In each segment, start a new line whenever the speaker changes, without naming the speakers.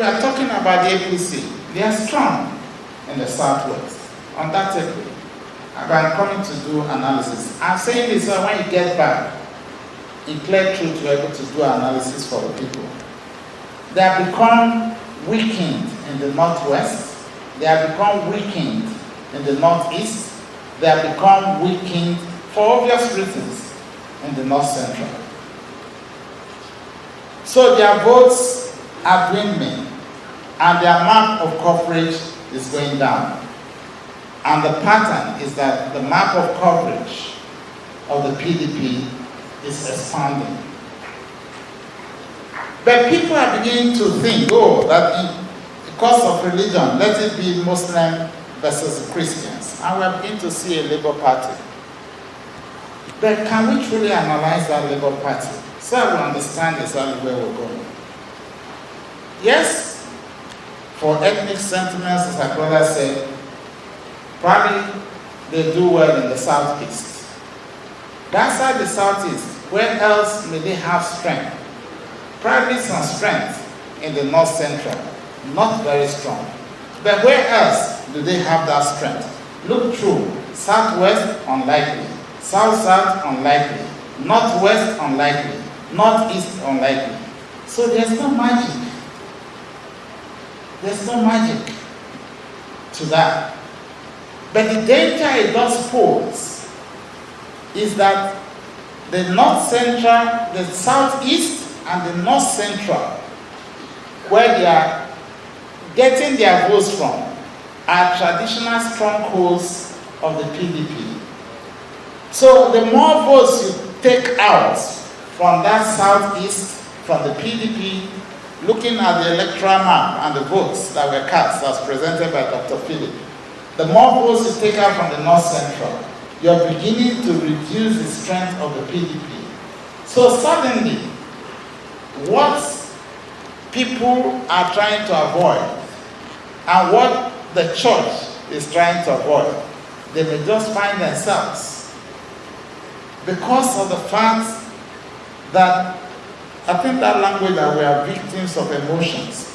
we are talking about the APC, they are strong in the Southwest, undoubtedly. I'm coming to do analysis. I'm saying this so when you get back, in clear truth, you're able to do analysis for the people. They have become weakened in the Northwest. They have become weakened in the Northeast. They have become weakened for obvious reasons in the North Central. So their votes are dwindling and their map of coverage is going down. And the pattern is that the map of coverage of the PDP is expanding. But people are beginning to think, that because of religion, let it be Muslim versus Christians. And we are beginning to see a Labour Party. But can we truly analyze that Labour Party so we understand exactly where we're going? Yes, for ethnic sentiments, as our brother said, probably they do well in the Southeast. But outside the Southeast, where else may they have strength? Probably some strength in the North Central, not very strong. But where else do they have that strength? Look through. Southwest, unlikely. South-South, unlikely. Northwest, unlikely. Northeast, unlikely. So there's no magic. There's no magic to that. But the danger it does pose is that the North Central, the Southeast, and the North Central, where they are getting their votes from, are traditional strongholds of the PDP. So the more votes you take out from that Southeast, from the PDP, looking at the electoral map and the votes that were cast as presented by Dr. Philip, the more votes you take out from the North Central, you're beginning to reduce the strength of the PDP. So suddenly, what people are trying to avoid and what the church is trying to avoid, they may just find themselves because of the fact that I think that language that we are victims of emotions.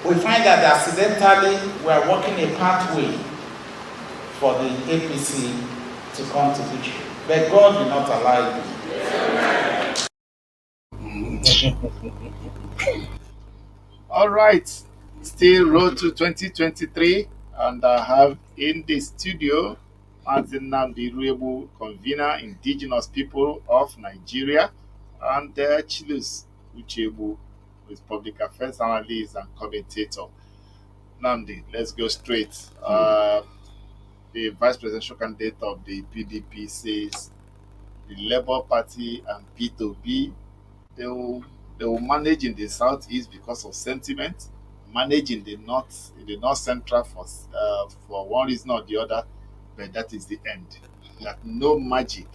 We find that accidentally we are walking a pathway for the APC to come to victory. But God will not allow it.
All right, still road to 2023, and I have in the studio Martin Namdi Ruebu, convener, Indigenous People of Nigeria, and Chilus Uchebu, who is public affairs analyst and commentator. Namdi, let's go straight. The vice presidential candidate of the PDP says the Labour Party and P2B, they will manage in the southeast because of sentiment, manage in the north central for one reason or the other, but that is the end. That no magic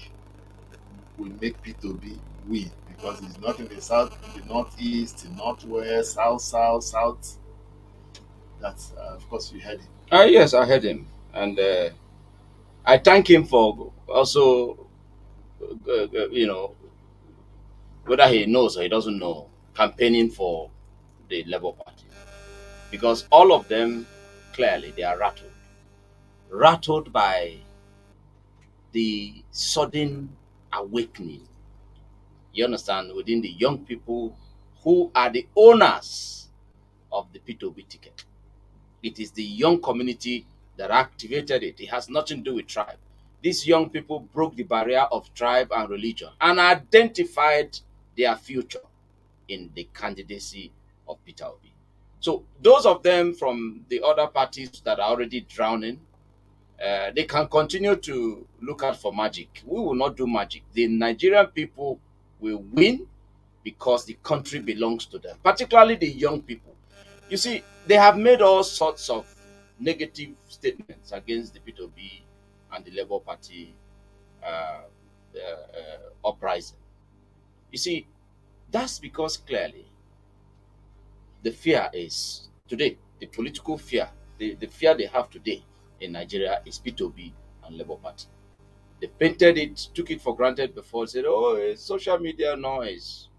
will make P2B win because it's not in the south, in the northeast, the northwest, south. That's of course you heard it.
Yes, I heard him, and I thank him for also, whether he knows or he doesn't know, campaigning for the Labour Party, because all of them clearly they are rattled by the sudden awakening. You understand, within the young people who are the owners of the P2B ticket. It is the young community that activated it. It has nothing to do with tribe. These young people broke the barrier of tribe and religion and identified their future in the candidacy of Peter Obi. So those of them from the other parties that are already drowning, they can continue to look out for magic. We will not do magic. The Nigerian people will win because the country belongs to them, particularly the young people. You see, they have made all sorts of negative statements against the P2B and the Labour Party uprising. You see, that's because clearly the fear is today, the political fear, the fear they have today in Nigeria is P2B and Labour Party. They painted it, took it for granted before, said, oh, it's social media noise.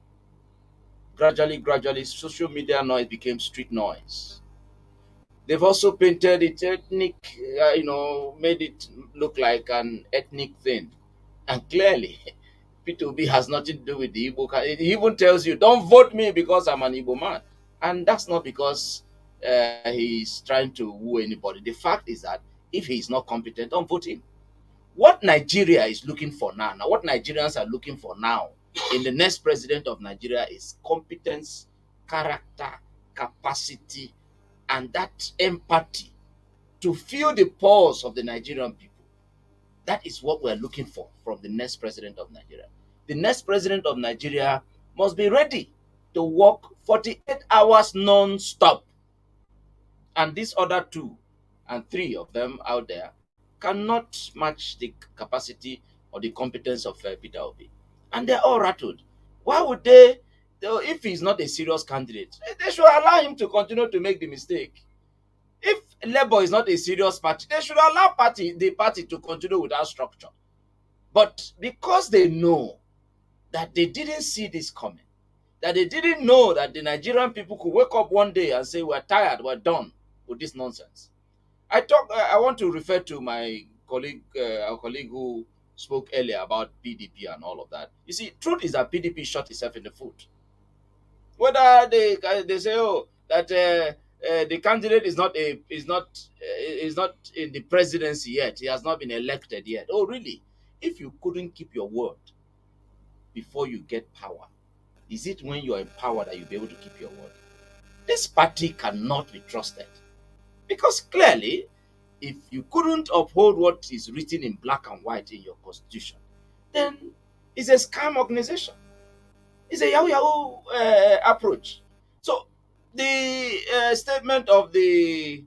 gradually, social media noise became street noise. They've also painted it ethnic, made it look like an ethnic thing. And clearly, P2B has nothing to do with the Igbo. It even tells you, don't vote me because I'm an Igbo man. And that's not because he's trying to woo anybody. The fact is that if he's not competent, don't vote him. What Nigeria is looking for now, what Nigerians are looking for now in the next president of Nigeria is competence, character, capacity, and that empathy to feel the pulse of the Nigerian people. That is what we're looking for from the next president of Nigeria. The next president of Nigeria must be ready to work 48 hours non-stop. And these other 2 and 3 of them out there cannot match the capacity or the competence of Peter Obi. And they're all rattled. Why would they, if he's not a serious candidate, they should allow him to continue to make the mistake. If Labour is not a serious party, they should allow the party to continue with that structure. But because they know that they didn't see this coming, that they didn't know that the Nigerian people could wake up one day and say, we're tired, we're done with this nonsense. I want to refer to my colleague, our colleague who spoke earlier about PDP and all of that. You see, truth is that PDP shot itself in the foot. Whether they say, oh, that the candidate is not in the presidency yet, he has not been elected yet. Oh, really? If you couldn't keep your word before you get power, is it when you're in power that you'll be able to keep your word? This party cannot be trusted. Because clearly, if you couldn't uphold what is written in black and white in your constitution, then it's a scam organization. It's a Yahoo approach. So the statement of the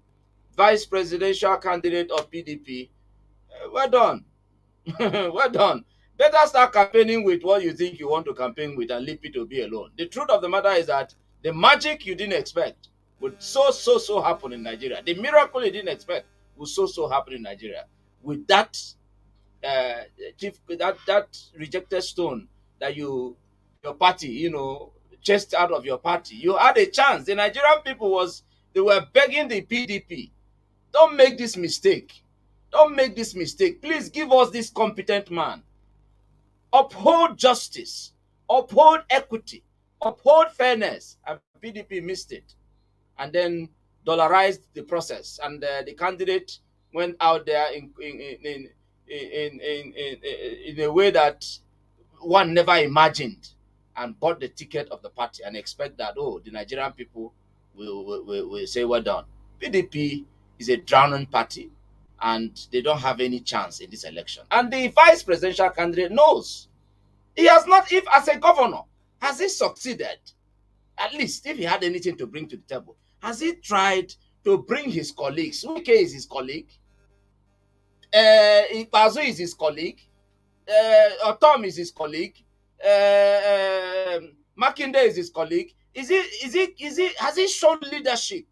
vice presidential candidate of PDP, well done. Well done. Better start campaigning with what you think you want to campaign with and leave it to be alone. The truth of the matter is that the magic you didn't expect would so happen in Nigeria. The miracle you didn't expect would so happen in Nigeria. With that that rejected stone that your party, chased out of your party, you had a chance. The Nigerian people they were begging the PDP, don't make this mistake. Don't make this mistake. Please give us this competent man. Uphold justice, uphold equity, uphold fairness. And PDP missed it, and then dollarized the process. And the candidate went out there in a way that one never imagined, and bought the ticket of the party and expect that, oh, the Nigerian people will say, well done. PDP is a drowning party, and they don't have any chance in this election. And the vice presidential candidate knows. He has not, if as a governor, has he succeeded? At least if he had anything to bring to the table, has he tried to bring his colleagues? Wike is his colleague. Ipazu is his colleague. Otom is his colleague. Makinde is his colleague. Has he shown leadership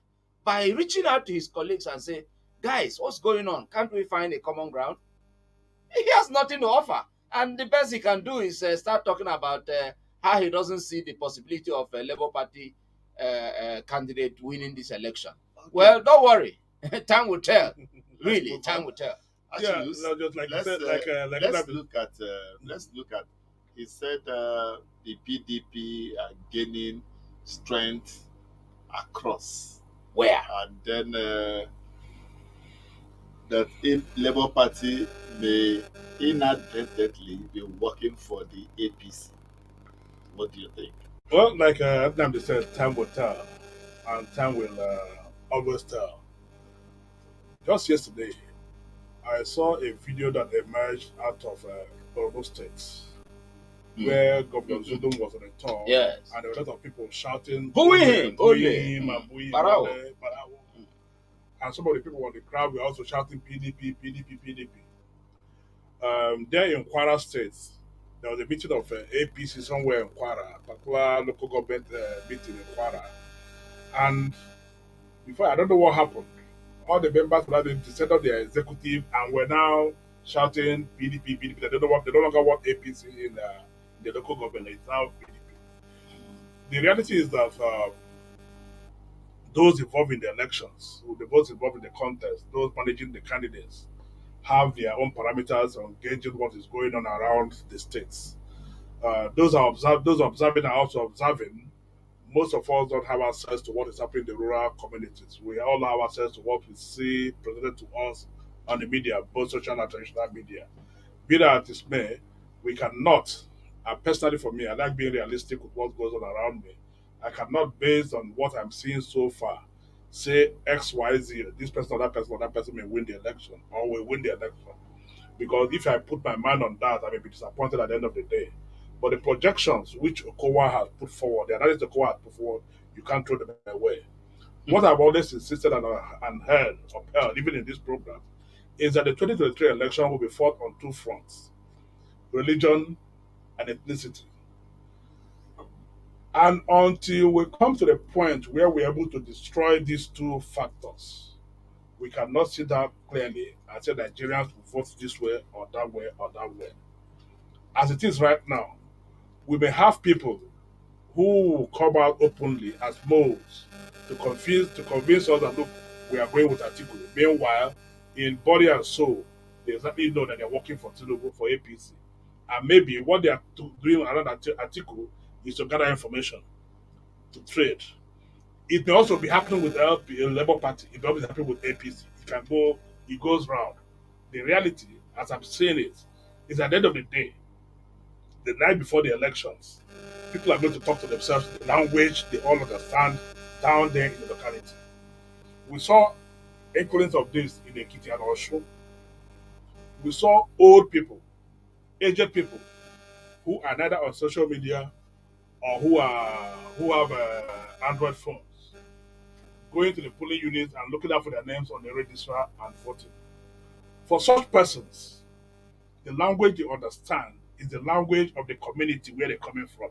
by reaching out to his colleagues and say, guys, what's going on? Can't we find a common ground? He has nothing to offer. And the best he can do is start talking about how he doesn't see the possibility of a Labour Party candidate winning this election. Okay. Well, don't worry. Time will tell. Really, time will tell.
Actually, yeah, just like let's, let's look at. He said the PDP are gaining strength across.
Where?
And then that if Labour Party may inadvertently be working for the APC. What do you think?
Well, like Adnam said, time will tell, and time will always tell. Just yesterday, I saw a video that emerged out of Okowa State, where Governor Zudum was on a tour,
yes,
and there were a lot of people shouting,
booing him,
and booing him, and some of the people in the crowd were also shouting PDP, PDP, PDP. There in Kwara State, there was a meeting of APC somewhere in Kwara, a particular local government meeting in Kwara. And before, I don't know what happened. All the members were to set up their executive and were now shouting PDP, PDP. They no longer want APC in the local government. It's now PDP. the reality is that those involved in the elections, those involved in the contest, those managing the candidates, have their own parameters on gauging what is going on around the states. Those observing are also observing. Most of us don't have access to what is happening in the rural communities. We all have access to what we see presented to us on the media, both social and traditional media. Be that as it may, we cannot, and personally for me, I like being realistic with what goes on around me. I cannot, based on what I'm seeing so far, say X, Y, Z, this person or that person may win the election or will win the election. Because if I put my mind on that, I may be disappointed at the end of the day. But the projections which Okowa has put forward, the analysis Okowa has put forward, you can't throw them away. What I've always insisted and upheld, even in this program, is that the 2023 election will be fought on two fronts: religion and ethnicity. And until we come to the point where we're able to destroy these two factors, we cannot sit down clearly and say Nigerians will vote this way or that way or that way. As it is right now, we may have people who will come out openly as moles to convince us that look, we are going with Atiku. Meanwhile, in body and soul, they exactly know that they're working for Tinubu for APC. And maybe what they are doing around Atiku is to gather information to trade. It may also be happening with LP, Labour Party. It may also be happening with APC. It goes round. The reality, as I'm saying it, is at the end of the day, the night before the elections, people are going to talk to themselves in the language they all understand down there in the locality. We saw inklings of this in Ekiti and Osho. We saw old people, aged people, who are neither on social media or who have Android phones, going to the polling units and looking out for their names on the register and voting. For such persons, the language they understand is the language of the community where they're coming from,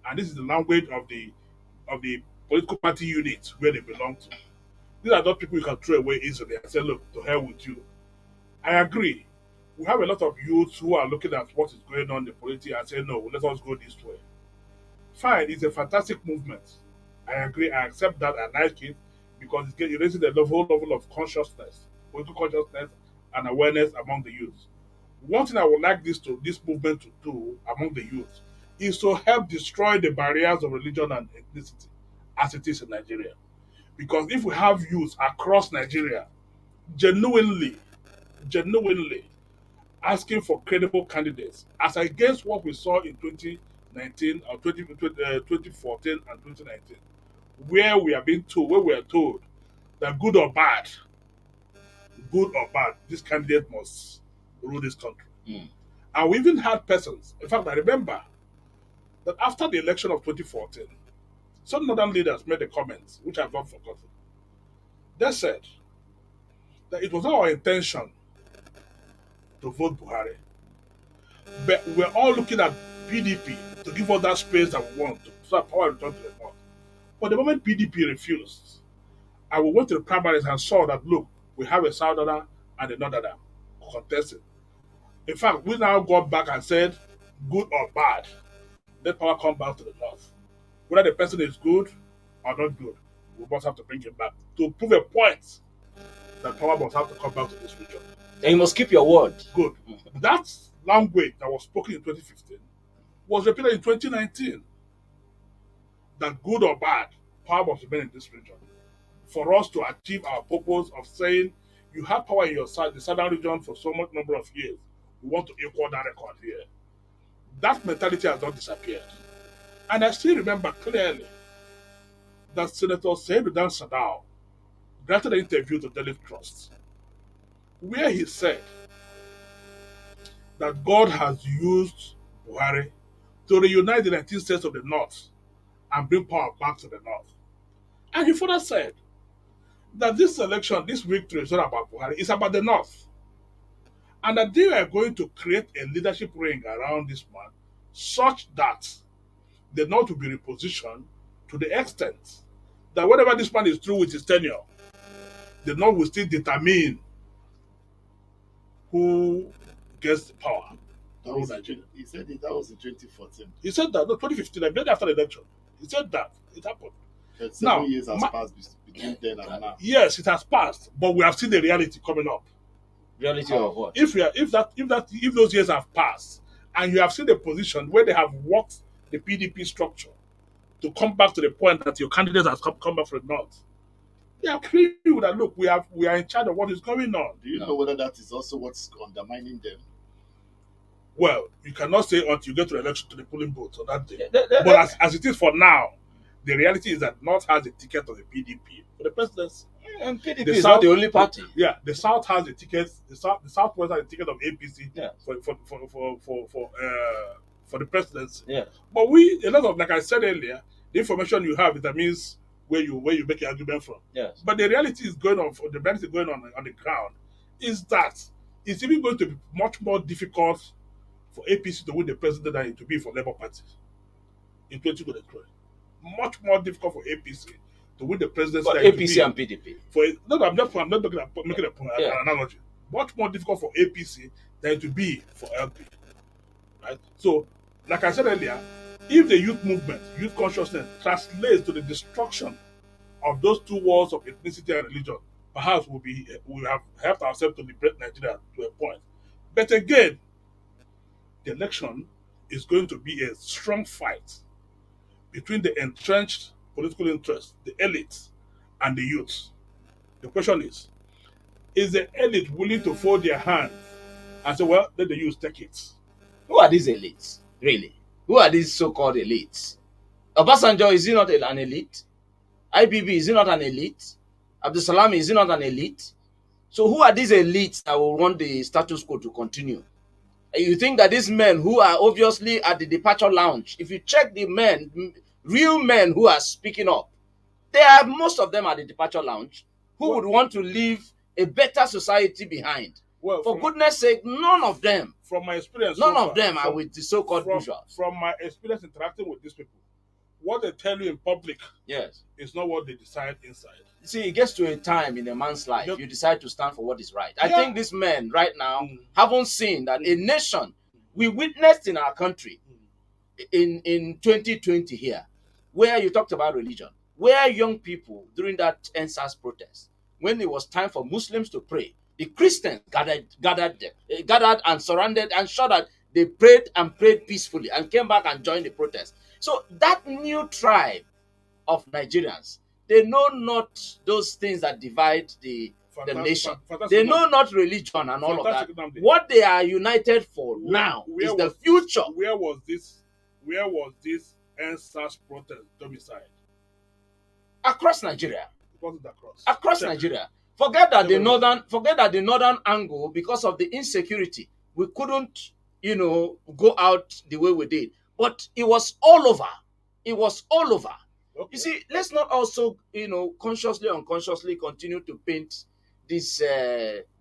and this is the language of the political party unit where they belong to. These are not people you can throw away easily and say, "Look, to hell with you." I agree. We have a lot of youths who are looking at what is going on in the politics and say, "No, let us go this way." Fine, it's a fantastic movement. I agree. I accept that. I like it because it raises the whole level of consciousness, political consciousness, and awareness among the youth. One thing I would like this movement to do among the youth is to help destroy the barriers of religion and ethnicity as it is in Nigeria. Because if we have youth across Nigeria genuinely, genuinely asking for credible candidates, as against what we saw in 2019 or 2014 and 2019, where we are told that good or bad, this candidate must rule this country.
Mm.
And we even had persons, in fact, I remember that after the election of 2014, some northern leaders made a comment, which I've not forgotten. They said that it was not our intention to vote Buhari, but we're all looking at PDP to give us that space that we want so that power return to the north. But the moment PDP refused, and we went to the primaries and saw that, look, we have a southerner and a northerner contesting. In fact, we now got back and said, good or bad, let power come back to the north. Whether the person is good or not good, we must have to bring him back to prove a point that power must have to come back to this region.
And you must keep your word.
Good. That language that was spoken in 2015 was repeated in 2019. That good or bad, power must remain in this region. For us to achieve our purpose of saying you have power in your side, the southern region for so much number of years, we want to equal that record here. That mentality has not disappeared. And I still remember clearly that Senator Saidudan Sadao granted an interview to Daily Trust, where he said that God has used Buhari to reunite the 19 states of the North and bring power back to the North. And he further said that this election, this victory is not about Buhari, it's about the North. And that they are going to create a leadership ring around this man such that the North will be repositioned to the extent that whenever this man is through with his tenure, the North will still determine who gets the power.
He said that was in 2014.
He said that, no, 2015, I made after the election. He said that. It happened.
7 years has passed between then and now.
Yes, it has passed, but we have seen the reality coming up.
Reality of what?
If those years have passed, and you have seen the position where they have worked the PDP structure to come back to the point that your candidate has come back from the north, they are clear that look, we are in charge of what is going on.
Do you know whether that is also what's undermining them?
Well, you cannot say until you get to the election to the polling booth on that day. But as it is for now, the reality is that North has a ticket of the PDP for the presidency.
And PDP is not the only party.
Yeah, the South has the tickets. The Southwest has the ticket of APC for the presidency.
Yeah.
But a lot of, like I said earlier, the information you have determines where you make your argument from.
Yes.
But the reality is going on. The reality going on the ground is that it's even going to be much more difficult for APC to win the president than it will be for Labour Party in 2023. Much more difficult for APC to win the presidency.
For APC and PDP.
I'm not making an analogy. Much more difficult for APC than it will be for LP. Right? So, like I said earlier, if the youth movement, youth consciousness translates to the destruction of those two walls of ethnicity and religion, perhaps we have helped ourselves to liberate Nigeria to a point. But again, the election is going to be a strong fight between the entrenched political interests, the elites, and the youth. The question is the elite willing to fold their hands and say, well, let the youth take it?
Who are these elites, really? Who are these so-called elites? Obasanjo, is he not an elite? IBB, is he not an elite? Abdul Salam, is he not an elite? So who are these elites that will want the status quo to continue? You think that these men who are obviously at the departure lounge, if you check the men, real men who are speaking up, most of them at the departure lounge, who would want to leave a better society behind. Well, for goodness sake, none of them.
From my experience,
none of them are with the so-called bourgeois.
From my experience interacting with these people, what they tell you in public,
yes,
is not what they decide inside.
See, it gets to a time in a man's life, you decide to stand for what is right. I think these men right now haven't seen that a nation, we witnessed in our country in 2020 here, where you talked about religion, where young people during that NSAS protest, when it was time for Muslims to pray, the Christians gathered and surrounded and showed that they prayed peacefully and came back and joined the protest. So that new tribe of Nigerians, they know not those things that divide the nation. They know not religion and all of that. What they are united for now is the future.
Where was this NSAS protest domiciled?
Across Nigeria.
Across
Nigeria. Forget that the northern angle, because of the insecurity, we couldn't, go out the way we did. But it was all over. Okay. You see, let's not also, consciously or unconsciously continue to paint this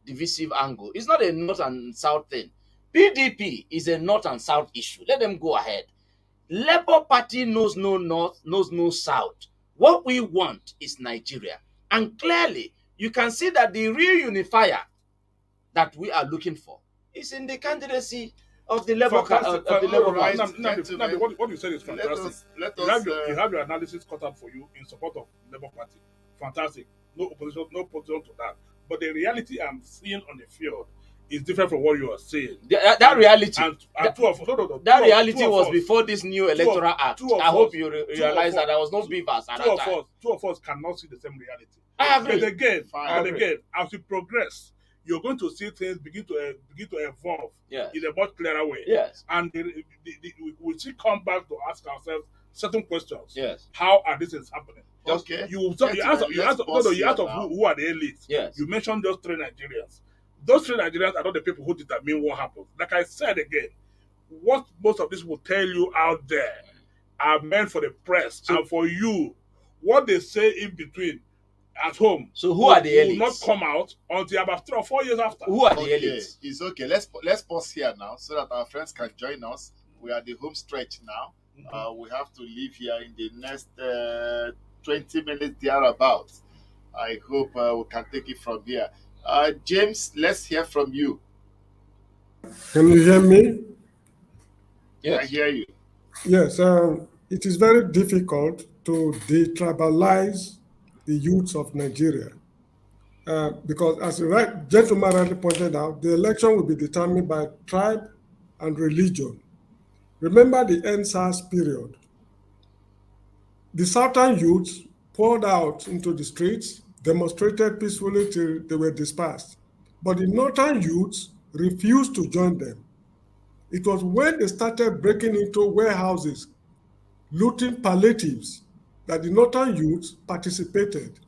divisive angle. It's not a north and south thing. PDP is a north and south issue. Let them go ahead. Labour Party knows no north, knows no south. What we want is Nigeria. And clearly, you can see that the real unifier that we are looking for is in the candidacy of the Labour Party.
What you said is fantastic. You have your analysis cut out for you in support of Labour Party. Fantastic. No opposition to that. But the reality I'm seeing on the field is different from what you are saying.
That reality.
That
reality was before this new Electoral Act. I hope you realize that there was no beavers at that time.
Two of us cannot see the same reality.
I agree.
But again, as we progress, you're going to see things begin to evolve in a much clearer way.
Yes.
And we'll still come back to ask ourselves certain questions.
Yes.
How are these things happening?
Okay.
You asked who are the elites.
Yes.
You mentioned those three Nigerians. Those three Nigerians are not the people who determine what happens. Like I said again, what most of this will tell you out there are meant for the press and for you. What they say in between at home.
So who are the elites?
Will not come out until about 3 or 4 years after.
Who are the elites?
It's okay. Let's pause here now so that our friends can join us. We are at the home stretch now. We have to leave here in the next 20 minutes thereabouts. I hope we can take it from here. James, let's hear from you.
Can you hear me?
Yes. I hear you.
Yes. it is very difficult to detribalize the youths of Nigeria. Because as the right gentleman rightly pointed out, the election will be determined by tribe and religion. Remember the NSAS period. The southern youths poured out into the streets, demonstrated peacefully till they were dispersed. But the northern youths refused to join them. It was when they started breaking into warehouses, looting palliatives, that the northern youths participated.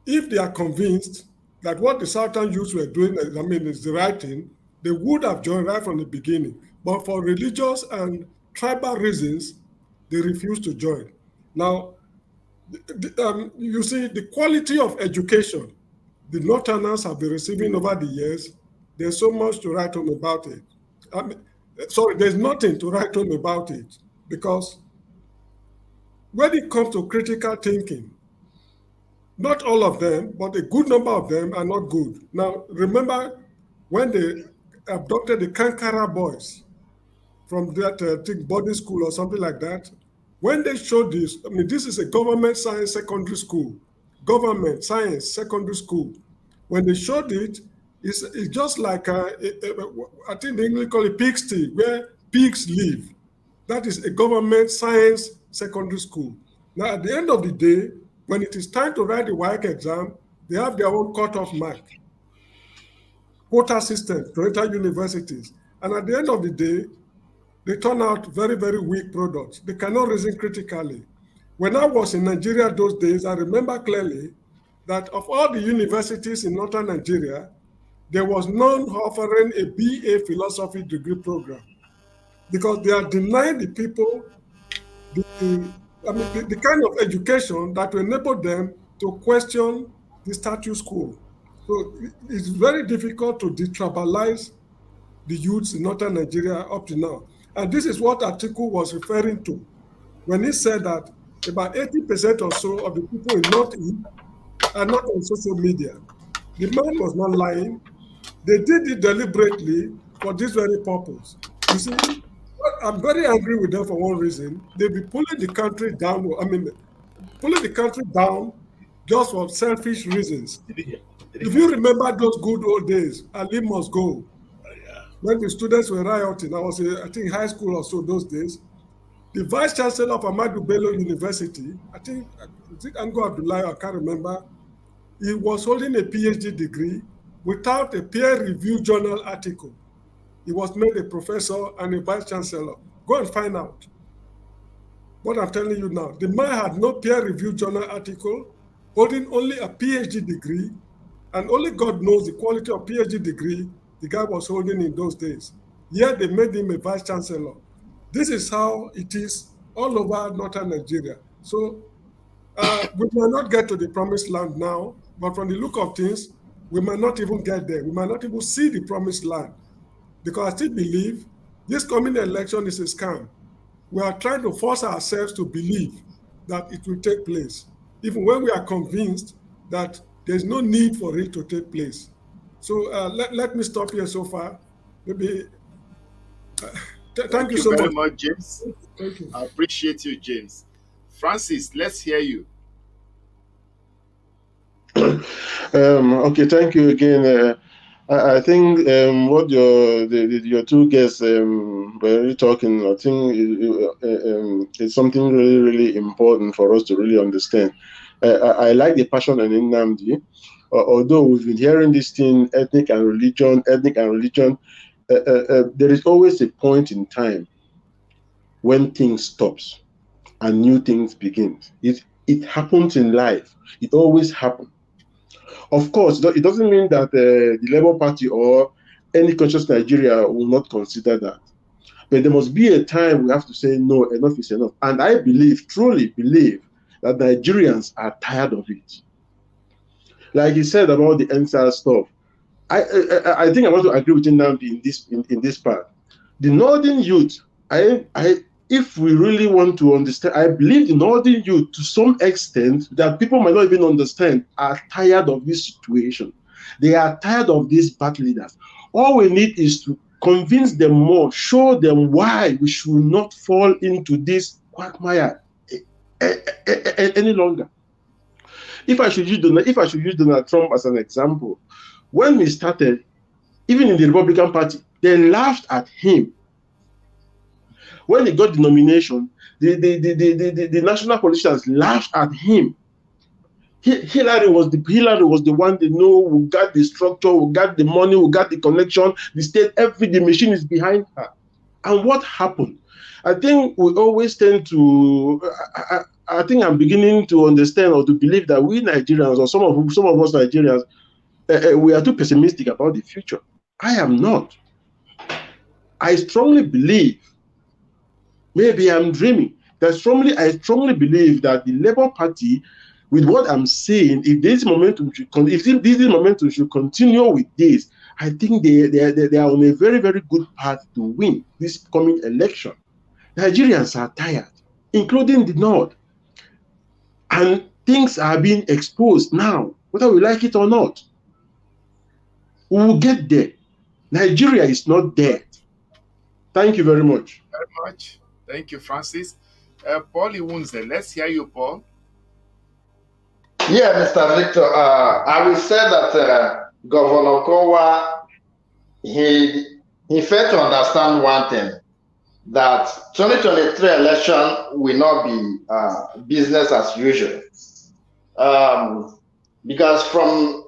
If they are convinced that what the southern youths were doing, is the right thing, they would have joined right from the beginning. But for religious and tribal reasons, they refused to join. Now, you see, the quality of education the Northerners have been receiving over the years, there's so much to write home about it. Sorry, there's nothing to write home about it, because when it comes to critical thinking, not all of them, but a good number of them are not good. Now, remember when they abducted the Kankara boys from that boarding school or something like that? When they showed this, this is a government science secondary school, government science secondary school. When they showed it, it's just like, I think the English call it pigsty, where pigs live. That is a government science secondary school. Now, at the end of the day, when it is time to write the WAEC exam, they have their own cutoff mark, quota system to enter universities. And at the end of the day, they turn out very, very weak products. They cannot reason critically. When I was in Nigeria those days, I remember clearly that of all the universities in northern Nigeria, there was none offering a BA philosophy degree program, because they are denying the people the kind of education that will enable them to question the status quo. So it's very difficult to detribalize the youths in northern Nigeria up to now. And this is what Atiku was referring to when he said that about 80% or so of the people in Northeast are not on social media. The man was not lying. They did it deliberately for this very purpose. You see, I'm very angry with them for one reason. They'll be pulling the country down, pulling the country down just for selfish reasons. If you remember those good old days, Ali must go. When the students were rioting, I was, I think, high school or so those days. The vice chancellor of Ahmadu Bello University, I think, is it Ango Abdullahi, I can't remember, he was holding a PhD degree without a peer-reviewed journal article. He was made a professor and a vice chancellor. Go and find out. What I'm telling you now, the man had no peer-reviewed journal article, holding only a PhD degree, and only God knows the quality of PhD degree the guy was holding in those days. Yet they made him a vice chancellor. This is how it is all over northern Nigeria. So we might not get to the promised land now, but from the look of things, we might not even get there. We might not even see the promised land, because I still believe this coming election is a scam. We are trying to force ourselves to believe that it will take place, even when we are convinced that there's no need for it to take place. So let me stop here so far. Maybe. Thank you so
very
much.
much, James.
Thank you.
I appreciate you, James. Francis, let's hear you.
Okay, thank you again. I think what your two guests were really talking, I think it's something really, really important for us to really understand. I like the passion in Nnamdi. Although we've been hearing this thing, ethnic and religion, there is always a point in time when things stops and new things begin. It happens in life. It always happens. Of course, it doesn't mean that the Labour Party or any conscious Nigeria will not consider that. But there must be a time we have to say, no, enough is enough. And I truly believe, that Nigerians are tired of it. Like he said about the NSAR stuff, I think I want to agree with Nnamdi in this part. The Northern youth, if we really want to understand, I believe the Northern youth, to some extent, that people might not even understand, are tired of this situation. They are tired of these bad leaders. All we need is to convince them more, show them why we should not fall into this quagmire any longer. If I should use Donald Trump as an example, when he started, even in the Republican Party, they laughed at him. When he got the nomination, the national politicians laughed at him. Hillary was the one they know who got the structure, who got the money, who got the connection, the state, the machine is behind her. And what happened? I think we always tend to, I think I'm beginning to understand or to believe that we Nigerians, or some of us Nigerians, we are too pessimistic about the future. I am not. I strongly believe, maybe I'm dreaming, I strongly believe that the Labour Party, with what I'm saying, if this momentum should continue with this, I think they are on a very, very good path to win this coming election. Nigerians are tired, including the North. And things are being exposed now, whether we like it or not. We will get there. Nigeria is not dead. Thank you very much.
Very much. Thank you, Francis. Paul Iwunze, let's hear you, Paul.
Yeah, Mr. Victor, I will say that Governor Okowa, he failed to understand one thing, that 2023 election will not be business as usual. Because from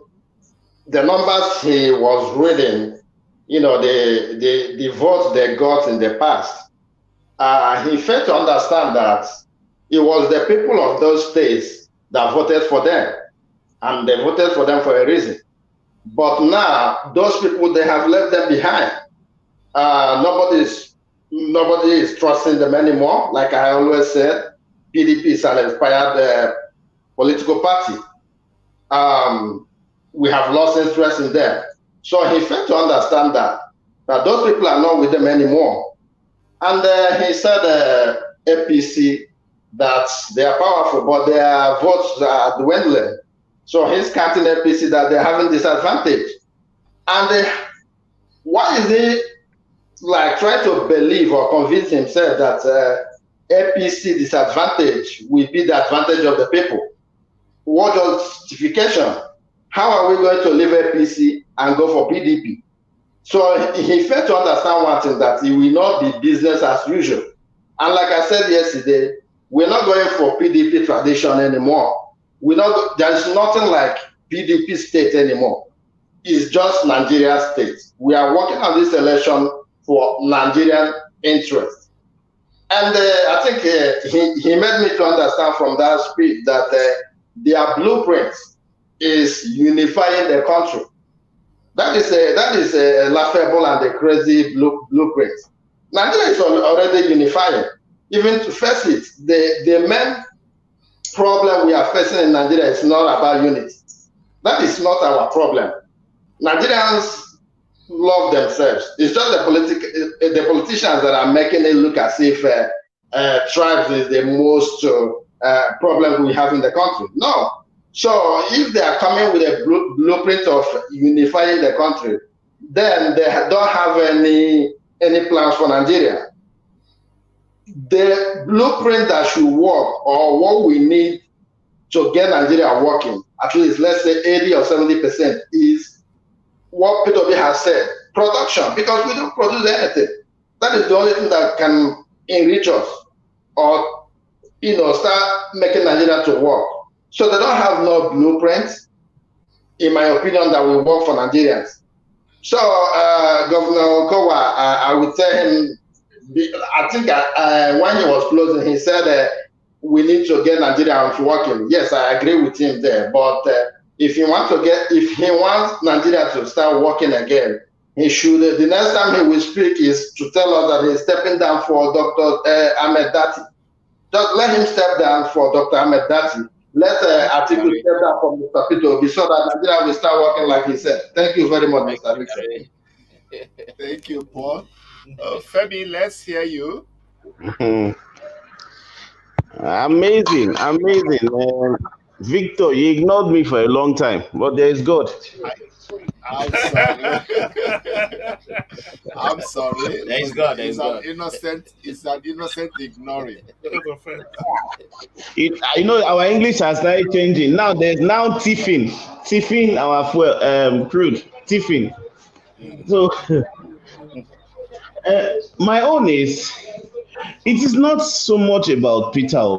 the numbers he was reading, you know, the votes they got in the past, he failed to understand that it was the people of those states that voted for them, and they voted for them for a reason. But now those people, they have left them behind. Nobody is trusting them anymore. Like I always said, PDP is an expired political party. We have lost interest in them. So he failed to understand that those people are not with them anymore. And he said APC, that they are powerful, but their votes are dwindling. So he's counting APC that they're having disadvantage. And why is he like trying to believe or convince himself that APC disadvantage will be the advantage of the people? What justification? How are we going to leave APC and go for PDP? So he failed to understand one thing, that it will not be business as usual. And like I said yesterday, we're not going for PDP tradition anymore. There's nothing like PDP state anymore. It's just Nigeria state. We are working on this election for Nigerian interest. And I think he made me to understand from that speech that their blueprint is unifying the country. That is a laughable and a crazy blueprint. Nigeria is already unifying. Even to face it, the main problem we are facing in Nigeria is not about unity. That is not our problem. Nigerians love themselves. It's just the politicians that are making it look as if tribes is the most problem we have in the country. No. So if they are coming with a blueprint of unifying the country, then they don't have any plans for Nigeria. The blueprint that should work, or what we need to get Nigeria working, at least let's say 80 or 70%, is what PDP has said, production, because we don't produce anything. That is the only thing that can enrich us, or start making Nigeria to work. So they don't have no blueprint, in my opinion, that will work for Nigerians. So Governor Okowa, I would tell him, I think when he was closing, he said we need to get Nigeria working. Yes, I agree with him there. But if he wants Nigeria to start working again, he should. The next time he will speak is to tell us that he's stepping down for Dr. Ahmed Dati. Just let him step down for Dr. Ahmed Dati. Let Atiku step down for Mr. Peter Obi, so that Nigeria will start working like he said. Thank you very much, Mr. Victor.
Thank you, Paul. Femi, let's hear you.
Amazing. Victor, you ignored me for a long time, but there is God.
I'm sorry. I'm sorry,
There is
but
God. There is God.
it's an innocent ignoring.
That's offense.
Our English has started changing. Now there's now tiffin, tiffin our fuel, crude, tiffin. So my own is it is not so much about Peter.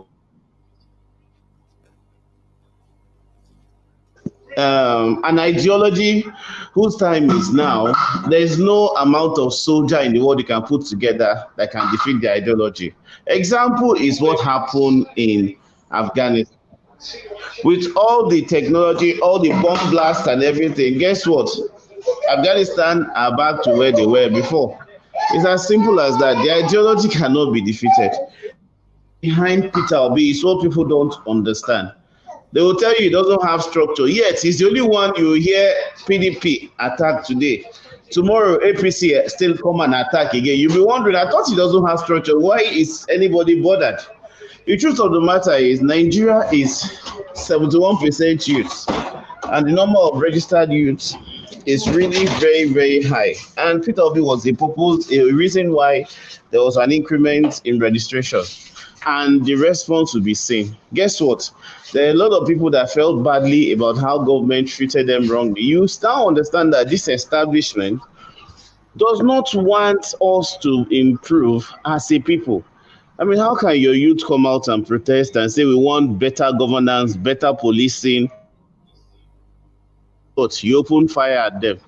An ideology whose time is now. There is no amount of soldier in the world you can put together that can defeat the ideology. Example is what happened in Afghanistan. With all the technology, all the bomb blasts and everything, guess what? Afghanistan are back to where they were before. It's as simple as that. The ideology cannot be defeated. Behind Peter Obi is what people don't understand. They will tell you he doesn't have structure. Yet he's the only one you hear PDP attack today. Tomorrow APC still come and attack again. You'll be wondering, I thought he doesn't have structure. Why is anybody bothered? The truth of the matter is Nigeria is 71% youth, and the number of registered youths is really very, very high. And Peter Obi was a reason why there was an increment in registration, and the response will be seen. Guess what? There are a lot of people that felt badly about how government treated them wrongly. You now understand that this establishment does not want us to improve as a people. I mean, how can your youth come out and protest and say we want better governance, better policing, but you open fire at them?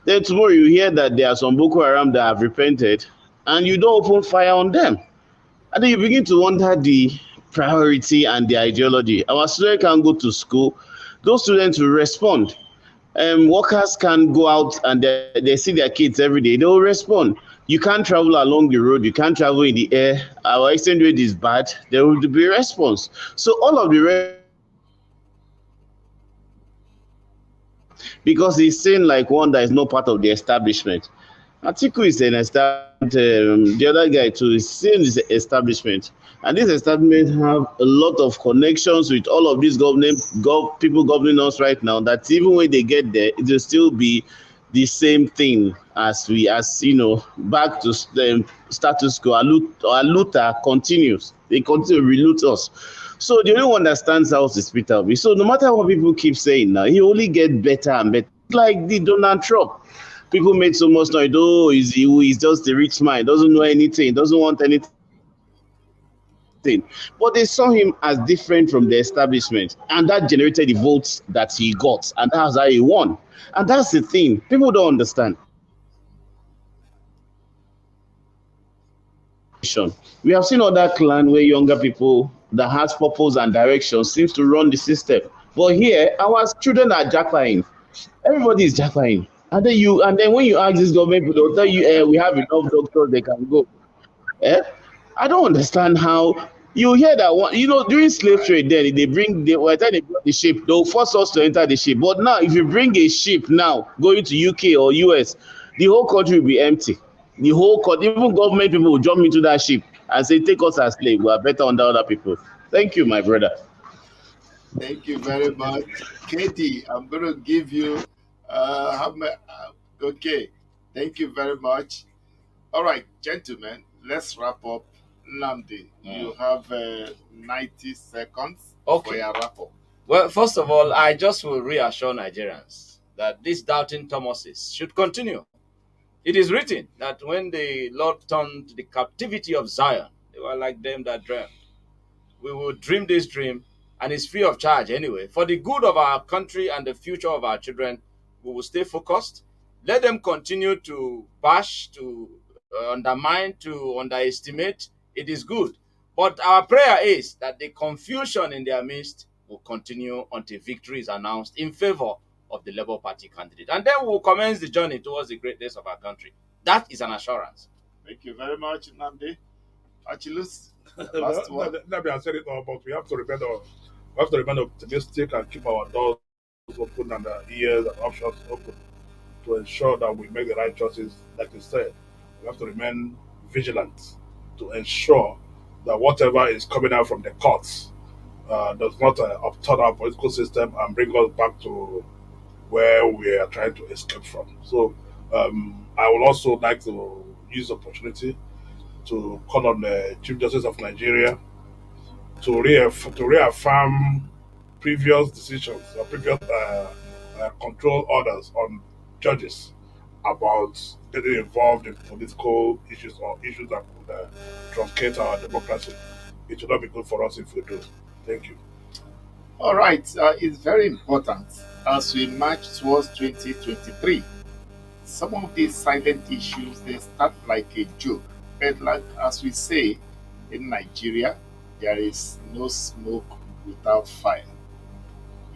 Then tomorrow you hear that there are some Boko Haram that have repented and you don't open fire on them. And then you begin to wonder the priority and the ideology. Our students can go to school, those students will respond. Workers can go out and they see their kids every day, they will respond. You can't travel along the road, you can't travel in the air, our exchange rate is bad, there will be a response. So all of the because he's seen like one that is not part of the establishment. Atiku is an establishment, the other guy too is seen this establishment. And this establishment have a lot of connections with all of these people governing us right now, that even when they get there, it will still be the same thing as back to the status quo. Our looter continues. They continue to reloot us. So the only one that stands out is Peter Obi. So no matter what people keep saying now, he only get better and better. Like the Donald Trump. People made so much noise. Oh, he's just a rich man. He doesn't know anything. Doesn't want anything. But they saw him as different from the establishment, and that generated the votes that he got, and that's how he won. And that's the thing people don't understand. We have seen other clan where younger people that has purpose and direction seems to run the system. But here, our children are jackpying. Everybody is jackpying. And then when you ask this government people, they'll tell you, we have enough doctors, they can go. I don't understand how you hear that one. During slave trade, then they bring the ship, they'll force us to enter the ship. But now, if you bring a ship now going to UK or US, the whole country will be empty. The whole country, even government people will jump into that ship and say, take us as slaves. We are better under other people. Thank you, my brother.
Thank you very much. Katie, I'm going to give you, okay. Thank you very much. All right, gentlemen, let's wrap up. Nnamdi, you have 90 seconds for your wrap up.
Well, first of all, I just will reassure Nigerians that these doubting Thomases should continue. It is written that when the Lord turned to the captivity of Zion, they were like them that dreamt. We will dream this dream, and it's free of charge anyway. For the good of our country and the future of our children, we will stay focused. Let them continue to bash, to undermine, to underestimate. It is good. But our prayer is that the confusion in their midst will continue until victory is announced in favor of the Labour Party candidate. And then we will commence the journey towards the great days of our country. That is an assurance.
Thank you very much, Nnamdi. Achilles,
Nnamdi has said it all, but we have to remain optimistic and keep our doors open and our ears and options open to ensure that we make the right choices, like you said. We have to remain vigilant to ensure that whatever is coming out from the courts does not upturn our political system and bring us back to where we are trying to escape from. So I would also like to use the opportunity to call on the Chief Justice of Nigeria to reaffirm previous decisions or previous control orders on judges about getting involved in political issues or issues that could truncate our democracy. It should not be good for us if we do. Thank you.
All right, it's very important as we march towards 2023. Some of these silent issues they start like a joke, but like as we say in Nigeria, there is no smoke without fire.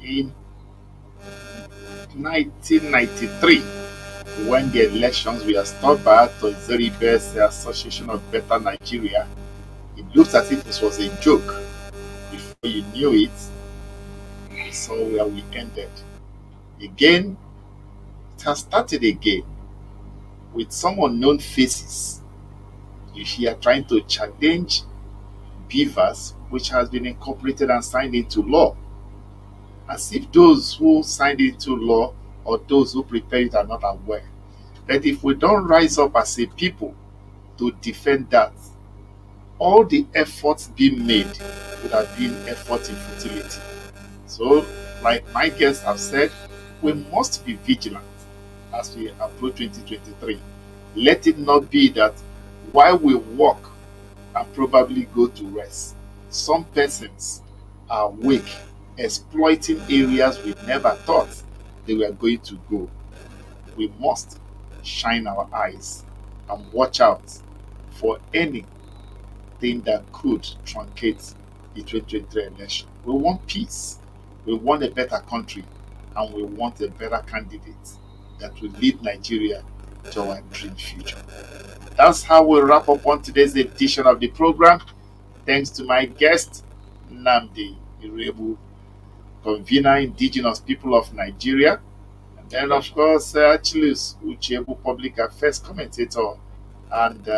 In 1993, when the elections were stopped by Tori's Association of Better Nigeria, it looked as if it was a joke. Before you knew it, you saw where we ended. Again, it has started again with some unknown faces. You hear trying to challenge beavers, which has been incorporated and signed into law, as if those who signed into law or those who prepared it are not aware. But if we don't rise up as a people to defend that, all the efforts being made would have been effort in futility. So, like my guests have said, we must be vigilant as we approach 2023. Let it not be that while we walk and probably go to rest, some persons are awake, exploiting areas we never thought they were going to go. We must shine our eyes and watch out for anything that could truncate the 2023 election. We want peace, we want a better country, and we want a better candidate that will lead Nigeria to our dream future. That's how we wrap up on today's edition of the program. Thanks to my guest, Nnamdi Irebu, convener Indigenous People of Nigeria, and then of course Achilles Uchebu, public affairs commentator and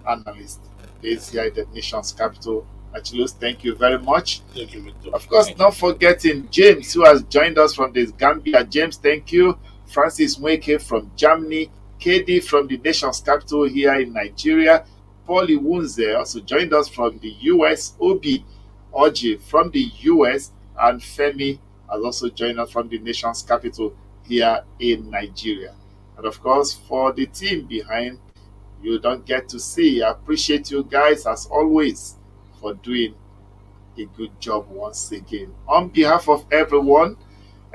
analyst based here in the nation's capital. Achilles, thank you very much.
Thank you, Victor.
Of course, not forgetting James, who has joined us from this Gambia. James, thank you. Francis Mweke from Germany. KD from the nation's capital here in Nigeria. Paulie Wunze also joined us from the US. Obi Oji from the US. And Femi has also joined us from the nation's capital here in Nigeria. And of course, for the team behind, you don't get to see. I appreciate you guys as always for doing a good job once again. On behalf of everyone,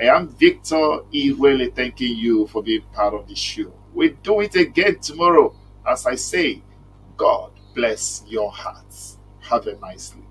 I am Victor Iwele thanking you for being part of the show. We'll do it again tomorrow. As I say, God bless your hearts. Have a nice day.